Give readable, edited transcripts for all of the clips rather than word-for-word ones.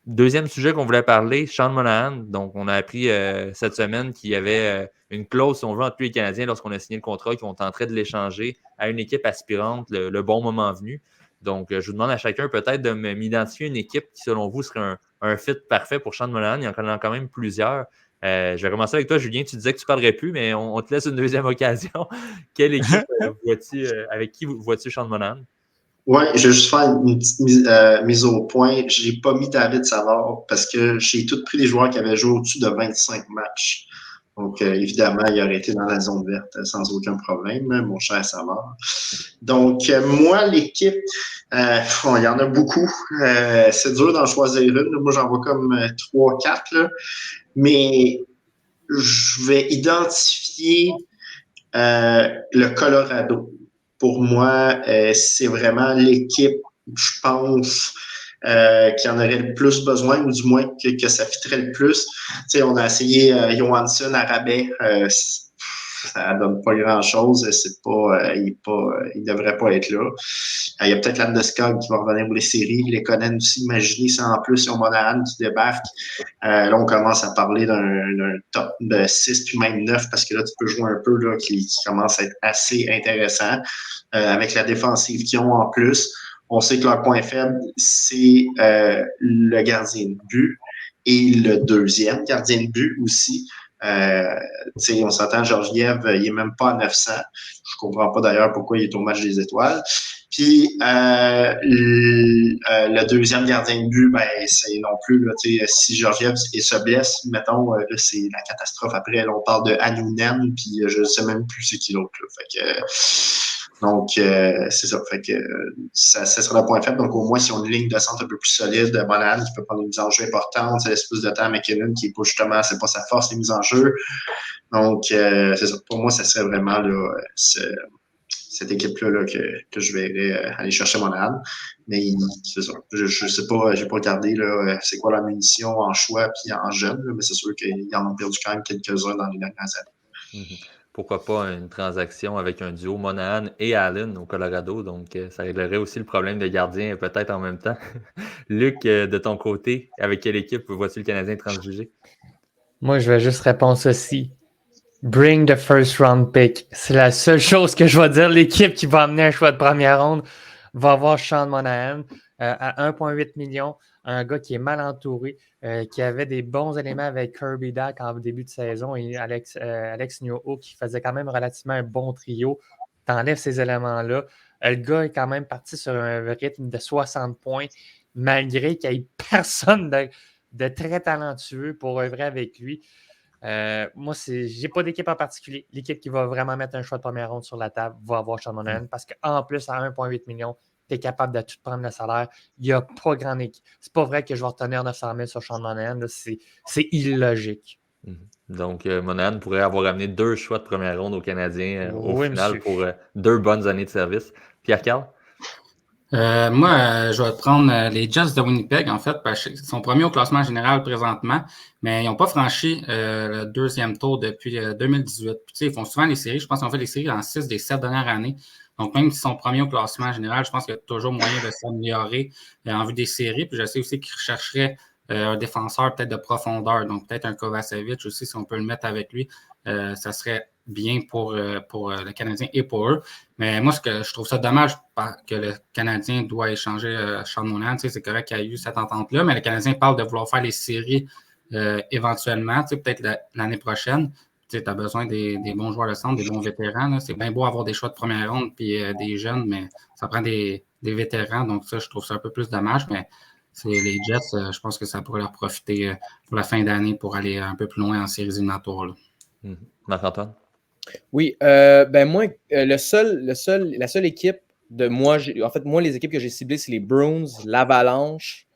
Deuxième sujet qu'on voulait parler, Sean Monahan. Donc, on a appris cette semaine qu'il y avait une clause, si on veut, entre lui et les Canadiens lorsqu'on a signé le contrat, qu'on tenterait de l'échanger à une équipe aspirante le bon moment venu. Donc, je vous demande à chacun peut-être de m'identifier une équipe qui, selon vous, serait un fit parfait pour Sean Monahan. Il y en a quand même plusieurs. Je vais commencer avec toi, Julien. Tu disais que tu ne parlerais plus, mais on te laisse une deuxième occasion. Quelle équipe avec qui vois-tu Sean Monahan? Oui, je vais juste faire une petite mise au point. Je n'ai pas mis David Savard parce que j'ai tout pris des joueurs qui avaient joué au-dessus de 25 matchs. Donc, évidemment, il aurait été dans la zone verte sans aucun problème, mon cher Savard. Donc, moi, l'équipe, il y en a beaucoup. C'est dur d'en choisir une. Moi, j'en vois comme 3-4. Mais je vais identifier le Colorado. Pour moi, c'est vraiment l'équipe, je pense, qui en aurait le plus besoin, ou du moins que ça fitterait le plus. Tu sais, on a essayé Johansson à rabais. Ça donne pas grand-chose. C'est pas, il devrait pas être là. Il y a peut-être Landeskog qui va revenir pour les séries. Les Conan aussi, imaginez ça en plus, ils ont Monahan qui débarque. Là, on commence à parler d'un top de 6 puis même 9 parce que là, tu peux jouer un peu là, qui commence à être assez intéressant avec la défensive qu'ils ont en plus. On sait que leur point faible, c'est le gardien de but et le deuxième gardien de but aussi. On s'entend, Georgiev, il n'est même pas à 900. Je comprends pas d'ailleurs pourquoi il est au match des étoiles. Puis le deuxième gardien de but, ben, c'est non plus, là, si Georgiev se blesse, mettons, là, c'est la catastrophe. Après, là, on parle de Hanunen, puis je ne sais même plus c'est qui l'autre. Donc, c'est ça. Fait que ça sera le point faible. Donc, au moins, si on a une ligne de centre un peu plus solide, Monahan qui peut prendre une mise en jeu importante, c'est l'espèce de temps à McKinnon qui n'est pas justement, c'est pas sa force, les mises en jeu. Donc, c'est ça. Pour moi, ça serait vraiment là, cette équipe-là là, que je verrais aller chercher Monahan. Mais c'est ça. Je sais pas, j'ai pas regardé là, c'est quoi la munition en choix puis en jeune, là, mais c'est sûr qu'ils en ont perdu quand même quelques-uns dans les dernières années. Mm-hmm. Pourquoi pas une transaction avec un duo Monahan et Allen au Colorado. Donc, ça réglerait aussi le problème de gardien peut-être en même temps. Luc, de ton côté, avec quelle équipe vois-tu le Canadien transiger? Moi, je vais juste répondre ceci. Bring the first round pick. C'est la seule chose que je vais dire. L'équipe qui va amener un choix de première ronde va avoir Sean Monahan à 1,8 million. Un gars qui est mal entouré, qui avait des bons éléments avec Kirby Dack en début de saison et Alex Nioho qui faisait quand même relativement un bon trio. T'enlèves ces éléments-là. Le gars est quand même parti sur un rythme de 60 points malgré qu'il n'y ait personne de très talentueux pour œuvrer avec lui. Moi, j'ai pas d'équipe en particulier. L'équipe qui va vraiment mettre un choix de première ronde sur la table va avoir Sean Monahan parce qu'en plus, à 1,8 million, tu es capable de tout prendre le salaire. Il n'y a pas grande équipe. C'est pas vrai que je vais retenir 900 000 sur Sean Monahan. C'est illogique. Donc, Monahan pourrait avoir amené 2 choix de première ronde aux Canadiens au final monsieur. pour 2 bonnes années de service. Pierre-Carl? Moi, je vais prendre les Jets de Winnipeg, en fait, parce qu'ils sont premiers au classement général présentement, mais ils n'ont pas franchi le deuxième tour depuis 2018. Puis, ils font souvent les séries. Je pense qu'ils ont fait les séries dans 6 des 7 dernières années. Donc, même s'ils sont premiers au classement général, je pense qu'il y a toujours moyen de s'améliorer en vue des séries. Puis, je sais aussi qu'ils rechercheraient un défenseur peut-être de profondeur. Donc, peut-être un Kovacevic aussi, si on peut le mettre avec lui. Ça serait bien pour le Canadien et pour eux. Mais moi, je trouve ça dommage que le Canadien doit échanger Sean Monahan. C'est correct qu'il y a eu cette entente-là, mais le Canadien parle de vouloir faire les séries éventuellement, peut-être l'année prochaine. Tu as besoin des bons joueurs de centre, des bons vétérans. Là. C'est bien beau avoir des choix de première ronde puis des jeunes, mais ça prend des vétérans. Donc ça, je trouve ça un peu plus dommage. Mais les Jets, je pense que ça pourrait leur profiter pour la fin d'année pour aller un peu plus loin en séries éliminatoires. Marc-Antoine? Oui, ben moi, la seule équipe de moi, en fait, moi, les équipes que j'ai ciblées, c'est les Bruins, l'Avalanche,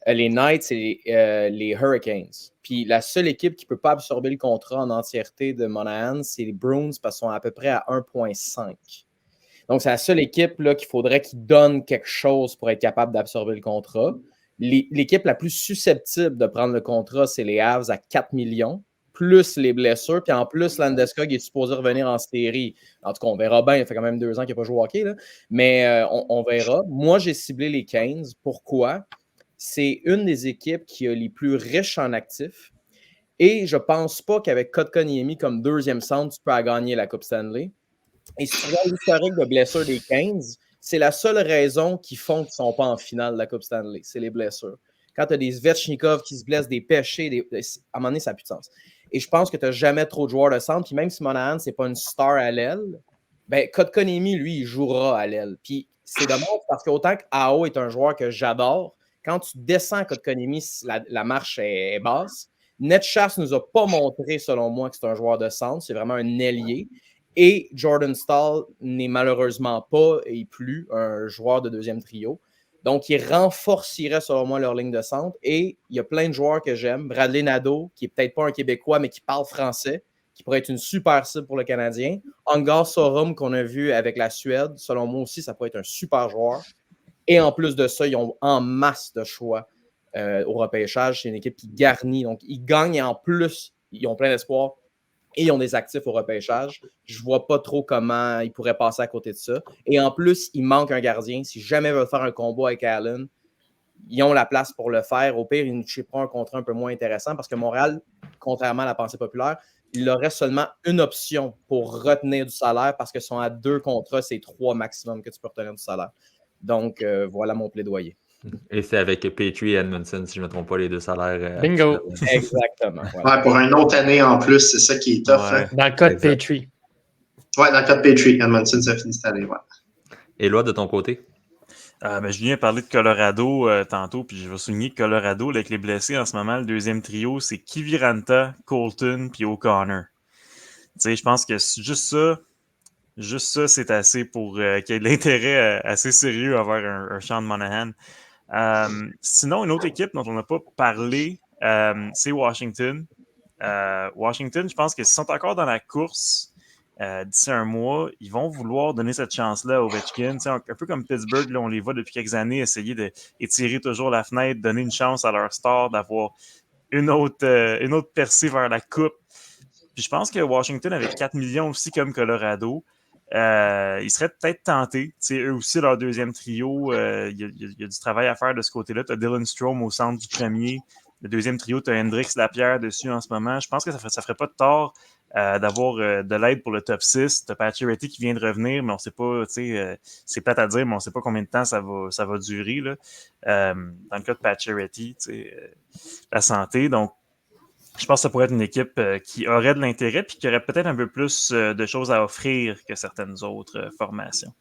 les Knights et les Hurricanes. Puis la seule équipe qui ne peut pas absorber le contrat en entièreté de Monahan, c'est les Bruins parce qu'ils sont à peu près à 1,5. Donc, c'est la seule équipe là, qu'il faudrait qu'ils donnent quelque chose pour être capable d'absorber le contrat. L'équipe la plus susceptible de prendre le contrat, c'est les Avs à 4 millions, plus les blessures. Puis en plus, Landeskog est supposé revenir en série. En tout cas, on verra bien. Il fait quand même 2 ans qu'il n'a pas joué au hockey. Là. Mais on verra. Moi, j'ai ciblé les Canes. Pourquoi? c'est une des équipes qui a les plus riches en actifs. Et je ne pense pas qu'avec Kotkaniemi comme deuxième centre, tu peux gagner la Coupe Stanley. Et si tu regardes l'historique de blessures des Canes, c'est la seule raison qui font qu'ils ne sont pas en finale de la Coupe Stanley. C'est les blessures. Quand tu as des Svechnikov qui se blessent, des Pêchés, à un moment donné, ça n'a plus de sens. Et je pense que tu n'as jamais trop de joueurs de centre. Puis même si Monahan, ce n'est pas une star à l'aile, ben Kotkaniemi, lui, il jouera à l'aile. Puis c'est dommage parce qu'autant qu'Ao est un joueur que j'adore, quand tu descends Kotkaniemi, la marche est basse. Netchas ne nous a pas montré, selon moi, que c'est un joueur de centre. C'est vraiment un ailier. Et Jordan Staal n'est malheureusement pas et plus un joueur de deuxième trio. Donc, il renforcerait, selon moi, leur ligne de centre. Et il y a plein de joueurs que j'aime. Bradley Nadeau, qui n'est peut-être pas un Québécois, mais qui parle français, qui pourrait être une super cible pour le Canadien. Angar Sorum, qu'on a vu avec la Suède. Selon moi aussi, ça pourrait être un super joueur. Et en plus de ça, ils ont en masse de choix au repêchage. C'est une équipe qui garnit. Donc, ils gagnent et en plus, ils ont plein d'espoir. Et ils ont des actifs au repêchage. Je ne vois pas trop comment ils pourraient passer à côté de ça. Et en plus, il manque un gardien. Si jamais ils veulent faire un combat avec Allen, ils ont la place pour le faire. Au pire, ils nous chipperont un contrat un peu moins intéressant parce que Montréal, contrairement à la pensée populaire, il aurait seulement une option pour retenir du salaire parce que sont à 2 contrats, c'est 3 maximum que tu peux retenir du salaire. Donc, voilà mon plaidoyer. Et c'est avec Petrie et Edmondson, si je ne me trompe pas, les 2 salaires. Bingo! Exactement. Voilà. Ouais, pour une autre année en plus, c'est ça qui est tough. Ouais. Hein? Dans le cas de Exact. Petrie. Ouais, dans le cas de Petrie, Edmondson, ça finit cette année. Ouais. Éloi, de ton côté? Julien a parlé de Colorado tantôt, puis je vais souligner que Colorado, avec les blessés en ce moment, le deuxième trio, c'est Kiviranta, Colton, puis O'Connor. Tu sais, je pense que juste ça, c'est assez pour qu'il y ait de l'intérêt assez sérieux envers un Sean Monahan. Sinon, une autre équipe dont on n'a pas parlé, c'est Washington. Washington, je pense que s'ils sont encore dans la course d'ici un mois, ils vont vouloir donner cette chance-là à Ovechkin. Un peu comme Pittsburgh, là, on les voit depuis quelques années essayer d'étirer toujours la fenêtre, donner une chance à leur star d'avoir une autre percée vers la coupe. Puis je pense que Washington, avec 4 millions aussi comme Colorado, ils seraient peut-être tentés. Eux aussi, leur deuxième trio, il y a du travail à faire de ce côté-là. Tu as Dylan Strome au centre du premier. Le deuxième trio, tu as Hendrix Lapierre dessus en ce moment. Je pense que ça ferait pas de tort d'avoir de l'aide pour le top 6. Tu as Pacioretty qui vient de revenir, mais on ne sait pas, c'est plate à dire, mais on ne sait pas combien de temps ça va durer. Là. Dans le cas de Pacioretty, la santé. Donc, je pense que ça pourrait être une équipe qui aurait de l'intérêt et qui aurait peut-être un peu plus de choses à offrir que certaines autres formations.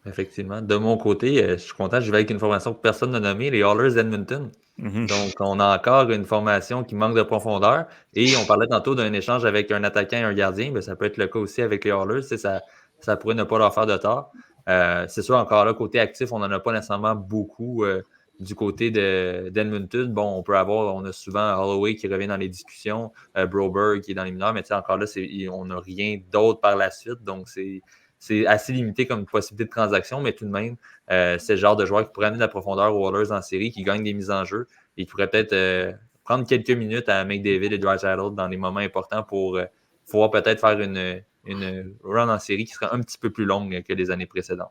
Effectivement. De mon côté, je suis content, je vais avec une formation que personne n'a nommée, les Oilers Edmonton. Mm-hmm. Donc, on a encore une formation qui manque de profondeur. Et on parlait tantôt d'un échange avec un attaquant et un gardien. Bien, ça peut être le cas aussi avec les Oilers. Ça pourrait ne pas leur faire de tort. C'est sûr, encore là, côté actif, on n'en a pas nécessairement beaucoup du côté d'Edmonton. Bon, on a souvent Holloway qui revient dans les discussions, Broberg qui est dans les mineurs, mais encore là, on n'a rien d'autre par la suite. Donc, c'est assez limité comme possibilité de transaction, mais tout de même, c'est le genre de joueur qui pourrait amener de la profondeur aux Oilers en série, qui gagne des mises en jeu et qui pourrait peut-être prendre quelques minutes à McDavid et Draisaitl dans les moments importants pour pouvoir peut-être faire une run en série qui serait un petit peu plus longue que les années précédentes.